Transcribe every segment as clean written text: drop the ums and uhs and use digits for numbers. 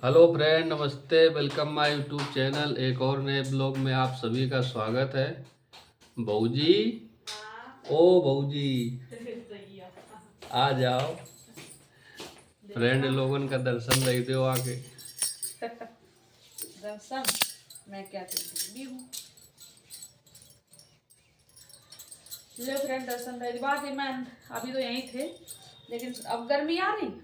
Hello friend, नमस्ते। Welcome my YouTube channel. एक और नए ब्लॉग में आप सभी का स्वागत है। बहूजी, ओ बहूजी, आ जाओ। फ्रेंड लोगन का दर्शन दे दो आके। दर्शन मैं क्या करती हूँ। ले फ्रेंड दर्शन दे बात है। मैं अभी तो यहीं थे, लेकिन अब गर्मी आ रही।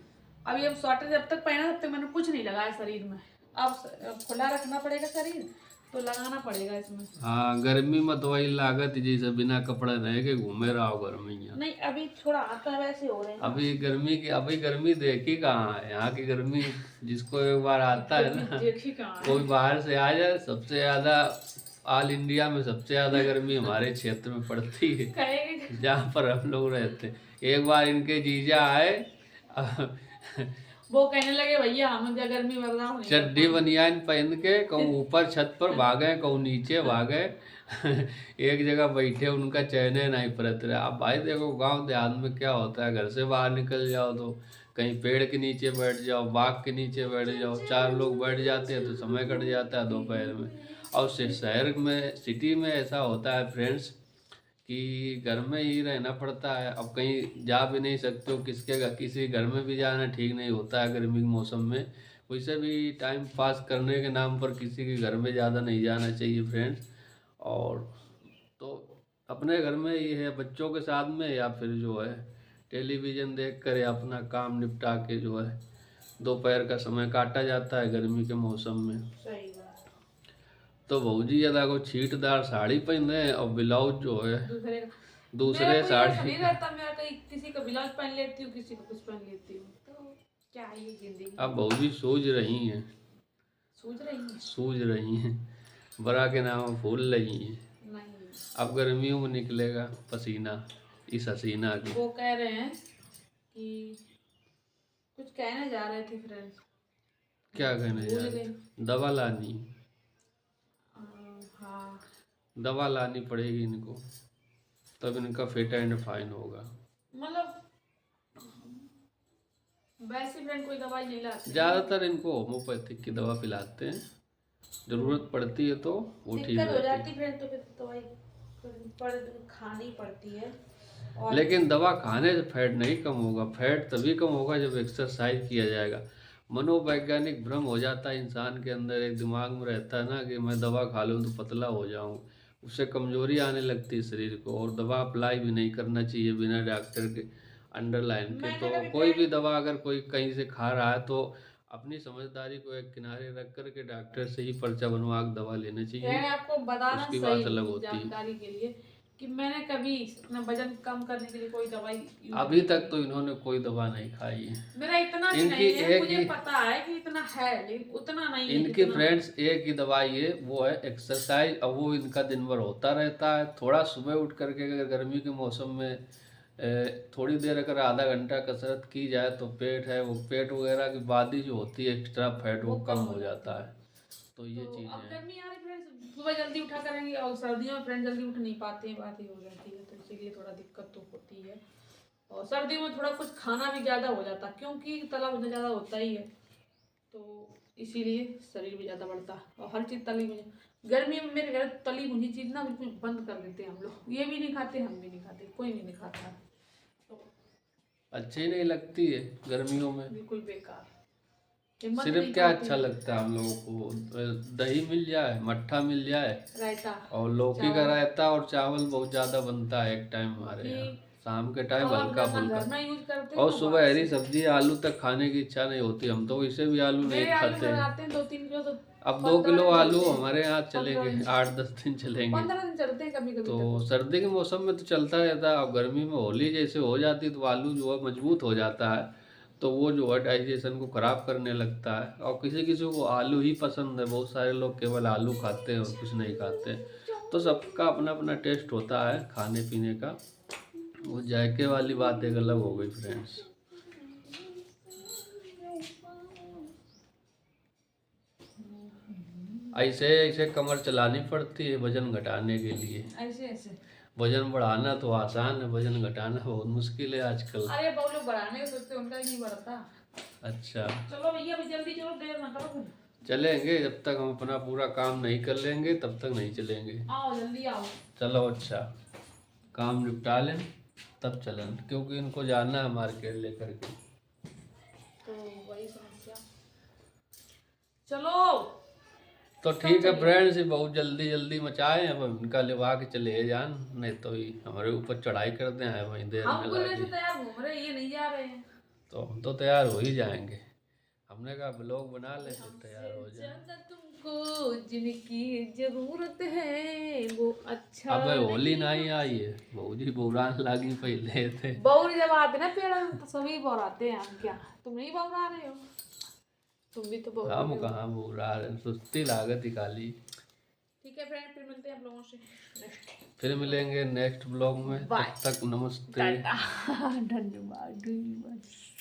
अभी अब स्वेटर जब तक पहना तब तक मैंने कुछ नहीं लगाया शरीर में। अब खुला रखना पड़ेगा शरीर, तो लगाना पड़ेगा इसमें। हाँ, गर्मी में तो वही लागत जैसे बिना कपड़े रह के घूमे रहो गर्मी में। नहीं, अभी थोड़ा आता है वैसे हो रहे हैं ना। अभी गर्मी देखी कहाँ है। यहाँ की गर्मी जिसको एक बार आता है ना, देखी कहाँ है। कोई बाहर से आ जाए, सबसे ज्यादा ऑल इंडिया में सबसे ज्यादा गर्मी हमारे क्षेत्र में पड़ती है, कहेंगे जहाँ पर हम लोग रहते हैं। एक बार इनके जीजा आए, वो कहने लगे भैया हम गर्मी बर्दाश्त नहीं कर चड्डी बनियान पहन के कहूँ ऊपर छत पर भागे, कहूँ नीचे भागे। एक जगह बैठे, उनका चैन नहीं परत रहा। अब भाई देखो, गांव देहात में क्या होता है, घर से बाहर निकल जाओ तो कहीं पेड़ के नीचे बैठ जाओ, बाग के नीचे बैठ जाओ, चार लोग बैठ जाते हैं तो समय कट जाता है दोपहर में। और शहर में, सिटी में ऐसा होता है फ्रेंड्स कि घर में ही रहना पड़ता है। अब कहीं जा भी नहीं सकते हो, किसी घर में भी जाना ठीक नहीं होता है गर्मी के मौसम में। वैसे भी टाइम पास करने के नाम पर किसी के घर में ज़्यादा नहीं जाना चाहिए फ्रेंड्स। और तो अपने घर में ही है, बच्चों के साथ में, या फिर जो है टेलीविज़न देख कर या अपना काम निपटा के जो है दोपहर का समय काटा जाता है गर्मी के मौसम में। सही बात। तो भौजी ज्यादा को छीटदार साड़ी पहने और ब्लाउज जो है दूसरे मेरा कोई ऐसा साड़ी नहीं रहता। मेरा कहीं किसी का ब्लाउज पहन लेती हूँ, किसी को कुछ पहन लेती हूँ। तो क्या है ये जिंदगी। अब भौजी सूझ रही हैं, सूझ रही है। बड़ा के नाम फूल रही हैं। नहीं, अब गर्मियों में निकलेगा पसीना इस हसीना की। वो कह रहे हैं कि कुछ कहने जा रहे थे फ्रेंड्स। क्या कहने जा भूल रहे? गई। दवा लानी, हाँ, दवा लानी पड़ेगी इनको, तब इनका फिट एंड फाइन होगा। मतलब वैसे फ्रेंड कोई दवाई नहीं लाते। ज़्यादातर इनको होम्योपैथिक की दवा पिलाते हैं, ज़रूरत पड़ती है तो वो ठीक दिक्कत हो रहती जाती है। फ्रेंड, तो फिर दवाई पड़ खानी पड़ती है। और लेकिन दवा खाने से फैट नहीं कम होगा। फैट तभी कम होगा जब एक्सरसाइज किया जाएगा। मनोवैज्ञानिक भ्रम हो जाता है इंसान के अंदर, एक दिमाग में रहता है ना कि मैं दवा खा लूँ तो पतला हो जाऊँ, उससे कमजोरी आने लगती है शरीर को। और दवा अप्लाई भी नहीं करना चाहिए बिना डॉक्टर के अंडरलाइन के। मैंने तो कभी कोई भी दवा अगर कोई कहीं से खा रहा है तो अपनी समझदारी को एक किनारे रख कर के डॉक्टर से ही पर्चा बनवा के दवा लेना चाहिए। मैंने आपको बताना उसकी सही बात अलग होती है। जानकारी के लिए कि मैंने कभी अपना वजन कम करने के लिए कोई दवाई अभी तक तो इन्होंने कोई दवा नहीं खाई है। मेरा इतना भी इनकी नहीं है, एक मुझे ही पता है कि इतना है, लेकिन उतना नहीं है इनकी जितना। फ्रेंड्स एक ही दवाई है, वो है एक्सरसाइज। अब वो इनका दिन भर होता रहता है। थोड़ा सुबह उठ करके अगर गर्मी के मौसम में थोड़ी देर अगर आधा घंटा कसरत की जाए तो पेट है, वो पेट वगैरह की बादी जो होती है एक्स्ट्रा फैट, वो कम हो जाता है। तो ये तो चीज़ अब है। गर्मी आ रही फ्रेंड्स, सुबह जल्दी उठा करेंगे और सर्दियों में फ्रेंड जल्दी उठ नहीं पाते हैं, बात ही हो जाती है। तो इसीलिए थोड़ा दिक्कत तो होती है। और सर्दियों में थोड़ा कुछ खाना भी ज़्यादा हो जाता है, क्योंकि तला भुना ज़्यादा होता ही है, तो इसीलिए शरीर भी ज़्यादा बढ़ता है। और हर चीज़ तली भुनी, गर्मी में मेरे घर तली भुनी चीज़ ना बिल्कुल बंद कर देते हैं हम लोग। ये भी नहीं खाते, हम भी नहीं खाते, कोई भी नहीं खाता है। तो अच्छी नहीं लगती है गर्मियों में। बिल्कुल बेकार। हिम्मत सिर्फ नहीं क्या खाती। अच्छा लगता है हम लोगों को, दही मिल जाए, मट्ठा मिल जाए, रायता और लौकी का चावल रायता और चावल बहुत ज़्यादा बनता है एक टाइम हमारे कि यहाँ। शाम के टाइम तवा हल्का भुना फुल्का। घर में यूज करते हैं और ना सुबह बाहर हरी से। सब्जी आलू तक खाने की इच्छा नहीं होती। हम तो इसे भी आलू नहीं मेरे आलू खाते घर हैं। आते हैं 2-3 किलो, तो अब 2 किलो 15 दिन आलू चलते हैं। हमारे यहाँ 15 चलेंगे, दिन 8-10 दिन चलेंगे। 15 दिन चलते हैं कभी कभी तो तक। सर्दी के मौसम में तो चलता रहता है। अब गर्मी में होली जैसे हो जाती है तो आलू जो है मजबूत हो जाता है, तो वो जो है डाइजेशन को खराब करने लगता है। और किसी किसी को आलू ही पसंद है, बहुत सारे लोग केवल आलू खाते हैं और कुछ नहीं खाते। तो सबका अपना अपना टेस्ट होता है खाने पीने का। वो जायके वाली बात एक अलग हो गई फ्रेंड्स। ऐसे ऐसे कमर चलानी पड़ती है वजन घटाने के लिए। ऐसे ऐसे वजन बढ़ाना तो आसान है, वजन घटाना बहुत मुश्किल है आजकल। अरे बहुत लोग बढ़ाने के सोचते हैं, उनका ही नहीं बढ़ता। अच्छा, चलो भैया अभी जल्दी चलो, देर ना करो फिर। चलेंगे जब तक हम अपना पूरा काम नहीं कर लेंगे तब तक नहीं चलेंगे। आओ जल्दी आओ। चलो अच्छा, काम निपटा लें तब चलें, क्योंकि इनको जाना है मार्केट लेकर के। तो वही समस्या। चलो तो ठीक है फ्रेंड्स, ये बहुत जल्दी जल्दी मचाए, अब इनका लिवा के चले जान, नहीं तो ये हमारे ऊपर चढ़ाई कर दे हैं वहीं देर हम में बोले लाके। से तैयार घूम रहे, ये नहीं जा रहे हैं। तो हम तो तैयार हो ही जाएंगे, हमने कहा ब्लॉग बना ले फिर तैयार हो जाए। ज्यादा तुमको जिनकी जरूरत है वो अच्छा। अब होली नहीं आई है, बहुजी बुरान लागी पहले थे। बौर जब आते ना पेड़ में तो सभी बौराते हैं, हम क्या तुम नहीं बौरा रहे हो? तुम भी तो बौर हम रहे हो। कहाँ बुरा रहे, सुस्ती लागत ही काली। ठीक है फ्रेंड, फिर मिलते हैं आप लोगों से नेक्स्ट। फिर मिलेंगे नेक्स्ट ब्लॉग में, तब तक नमस्ते। धन्यवाद।